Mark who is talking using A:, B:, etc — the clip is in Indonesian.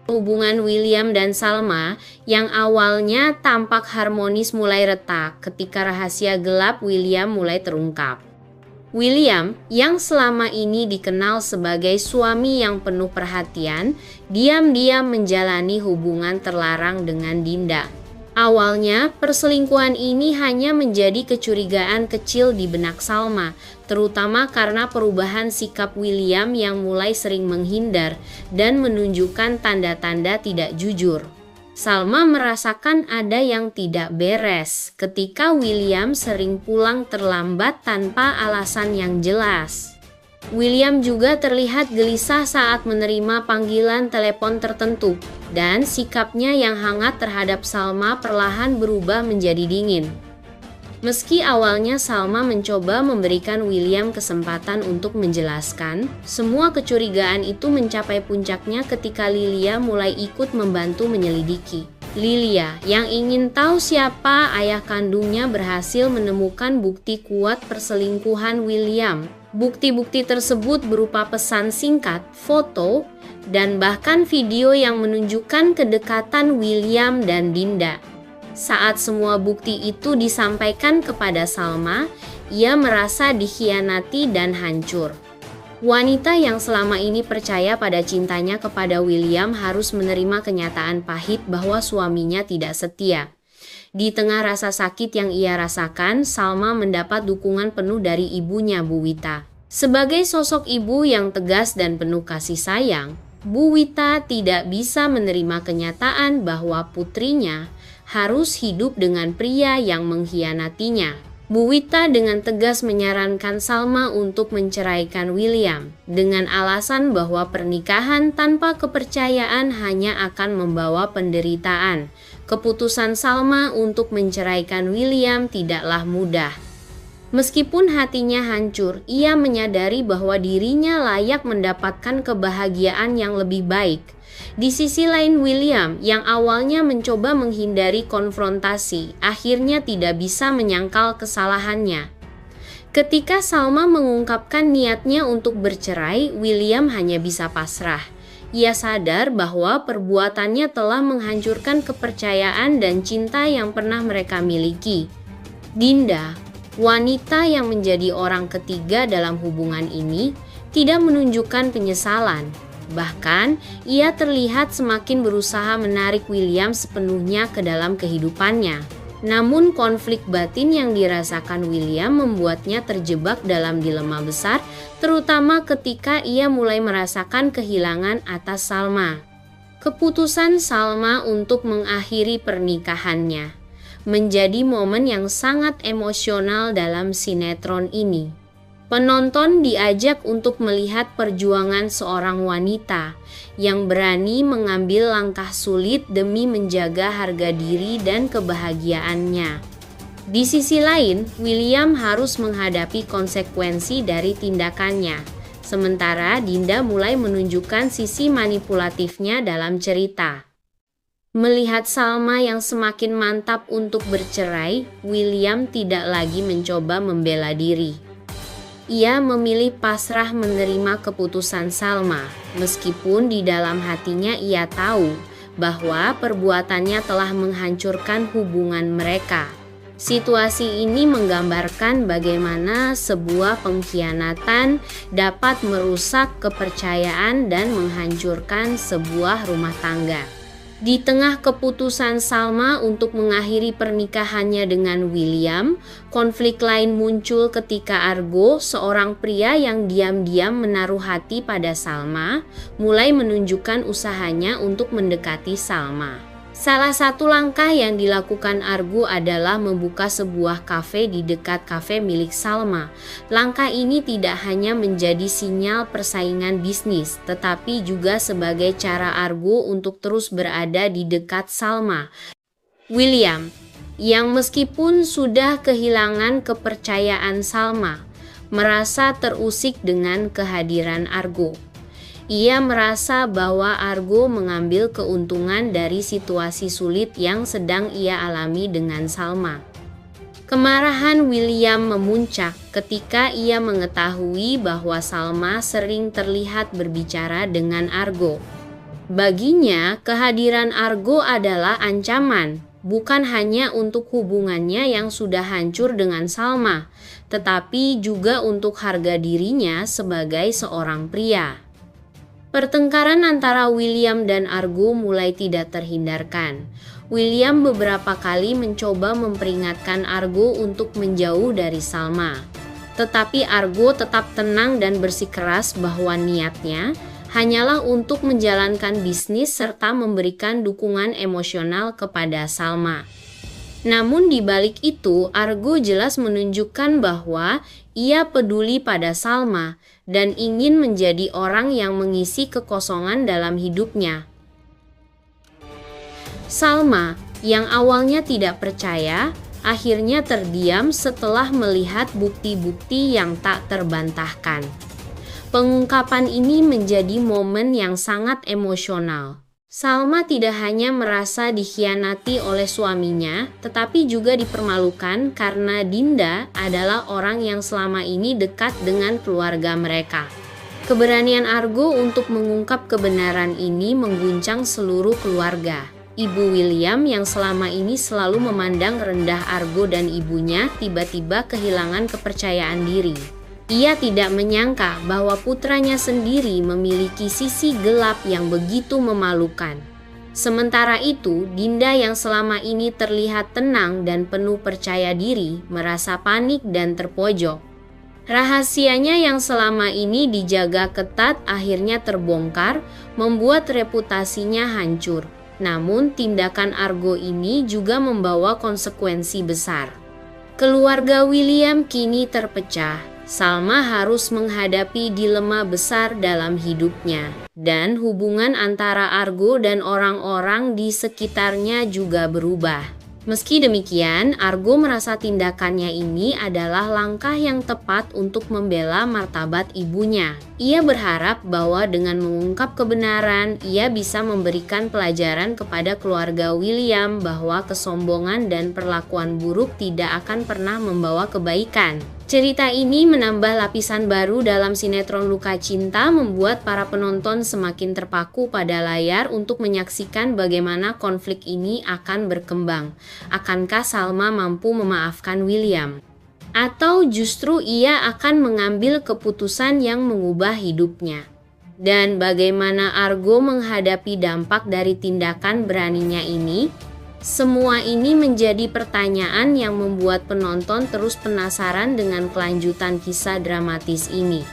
A: Hubungan William dan Salma yang awalnya tampak harmonis mulai retak ketika rahasia gelap William mulai terungkap. William, yang selama ini dikenal sebagai suami yang penuh perhatian, diam-diam menjalani hubungan terlarang dengan Dinda. Awalnya, perselingkuhan ini hanya menjadi kecurigaan kecil di benak Salma, terutama karena perubahan sikap William yang mulai sering menghindar dan menunjukkan tanda-tanda tidak jujur. Salma merasakan ada yang tidak beres ketika William sering pulang terlambat tanpa alasan yang jelas. William juga terlihat gelisah saat menerima panggilan telepon tertentu, dan sikapnya yang hangat terhadap Salma perlahan berubah menjadi dingin. Meski awalnya Salma mencoba memberikan William kesempatan untuk menjelaskan, semua kecurigaan itu mencapai puncaknya ketika Lilia mulai ikut membantu menyelidiki. Lilia, yang ingin tahu siapa ayah kandungnya, berhasil menemukan bukti kuat perselingkuhan William. Bukti-bukti tersebut berupa pesan singkat, foto, dan bahkan video yang menunjukkan kedekatan William dan Dinda. Saat semua bukti itu disampaikan kepada Salma, ia merasa dikhianati dan hancur. Wanita yang selama ini percaya pada cintanya kepada William harus menerima kenyataan pahit bahwa suaminya tidak setia. Di tengah rasa sakit yang ia rasakan, Salma mendapat dukungan penuh dari ibunya, Bu Wita. Sebagai sosok ibu yang tegas dan penuh kasih sayang, Bu Wita tidak bisa menerima kenyataan bahwa putrinya harus hidup dengan pria yang mengkhianatinya. Bu Wita dengan tegas menyarankan Salma untuk menceraikan William dengan alasan bahwa pernikahan tanpa kepercayaan hanya akan membawa penderitaan. Keputusan Salma untuk menceraikan William tidaklah mudah. Meskipun hatinya hancur, ia menyadari bahwa dirinya layak mendapatkan kebahagiaan yang lebih baik. Di sisi lain, William yang awalnya mencoba menghindari konfrontasi, akhirnya tidak bisa menyangkal kesalahannya. Ketika Salma mengungkapkan niatnya untuk bercerai, William hanya bisa pasrah. Ia sadar bahwa perbuatannya telah menghancurkan kepercayaan dan cinta yang pernah mereka miliki. Dinda, wanita yang menjadi orang ketiga dalam hubungan ini, tidak menunjukkan penyesalan. Bahkan, ia terlihat semakin berusaha menarik William sepenuhnya ke dalam kehidupannya. Namun konflik batin yang dirasakan William membuatnya terjebak dalam dilema besar, terutama ketika ia mulai merasakan kehilangan atas Salma. Keputusan Salma untuk mengakhiri pernikahannya menjadi momen yang sangat emosional dalam sinetron ini. Penonton diajak untuk melihat perjuangan seorang wanita yang berani mengambil langkah sulit demi menjaga harga diri dan kebahagiaannya. Di sisi lain, William harus menghadapi konsekuensi dari tindakannya, sementara Dinda mulai menunjukkan sisi manipulatifnya dalam cerita. Melihat Salma yang semakin mantap untuk bercerai, William tidak lagi mencoba membela diri. Ia memilih pasrah menerima keputusan Salma, meskipun di dalam hatinya ia tahu bahwa perbuatannya telah menghancurkan hubungan mereka. Situasi ini menggambarkan bagaimana sebuah pengkhianatan dapat merusak kepercayaan dan menghancurkan sebuah rumah tangga. Di tengah keputusan Salma untuk mengakhiri pernikahannya dengan William, konflik lain muncul ketika Argo, seorang pria yang diam-diam menaruh hati pada Salma, mulai menunjukkan usahanya untuk mendekati Salma. Salah satu langkah yang dilakukan Argo adalah membuka sebuah kafe di dekat kafe milik Salma. Langkah ini tidak hanya menjadi sinyal persaingan bisnis, tetapi juga sebagai cara Argo untuk terus berada di dekat Salma. William, yang meskipun sudah kehilangan kepercayaan Salma, merasa terusik dengan kehadiran Argo. Ia merasa bahwa Argo mengambil keuntungan dari situasi sulit yang sedang ia alami dengan Salma. Kemarahan William memuncak ketika ia mengetahui bahwa Salma sering terlihat berbicara dengan Argo. Baginya, kehadiran Argo adalah ancaman, bukan hanya untuk hubungannya yang sudah hancur dengan Salma, tetapi juga untuk harga dirinya sebagai seorang pria. Pertengkaran antara William dan Argo mulai tidak terhindarkan. William beberapa kali mencoba memperingatkan Argo untuk menjauh dari Salma. Tetapi Argo tetap tenang dan bersikeras bahwa niatnya hanyalah untuk menjalankan bisnis serta memberikan dukungan emosional kepada Salma. Namun di balik itu, Argo jelas menunjukkan bahwa ia peduli pada Salma dan ingin menjadi orang yang mengisi kekosongan dalam hidupnya. Salma, yang awalnya tidak percaya, akhirnya terdiam setelah melihat bukti-bukti yang tak terbantahkan. Pengungkapan ini menjadi momen yang sangat emosional. Salma tidak hanya merasa dikhianati oleh suaminya, tetapi juga dipermalukan karena Dinda adalah orang yang selama ini dekat dengan keluarga mereka. Keberanian Argo untuk mengungkap kebenaran ini mengguncang seluruh keluarga. Ibu William yang selama ini selalu memandang rendah Argo dan ibunya tiba-tiba kehilangan kepercayaan diri. Ia tidak menyangka bahwa putranya sendiri memiliki sisi gelap yang begitu memalukan. Sementara itu, Dinda yang selama ini terlihat tenang dan penuh percaya diri, merasa panik dan terpojok. Rahasianya yang selama ini dijaga ketat akhirnya terbongkar, membuat reputasinya hancur. Namun, tindakan Argo ini juga membawa konsekuensi besar. Keluarga William kini terpecah. Salma harus menghadapi dilema besar dalam hidupnya, dan hubungan antara Argo dan orang-orang di sekitarnya juga berubah. Meski demikian, Argo merasa tindakannya ini adalah langkah yang tepat untuk membela martabat ibunya. Ia berharap bahwa dengan mengungkap kebenaran, ia bisa memberikan pelajaran kepada keluarga William bahwa kesombongan dan perlakuan buruk tidak akan pernah membawa kebaikan. Cerita ini menambah lapisan baru dalam sinetron Luka Cinta, membuat para penonton semakin terpaku pada layar untuk menyaksikan bagaimana konflik ini akan berkembang. Akankah Salma mampu memaafkan William? Atau justru ia akan mengambil keputusan yang mengubah hidupnya? Dan bagaimana Argo menghadapi dampak dari tindakan beraninya ini? Semua ini menjadi pertanyaan yang membuat penonton terus penasaran dengan kelanjutan kisah dramatis ini.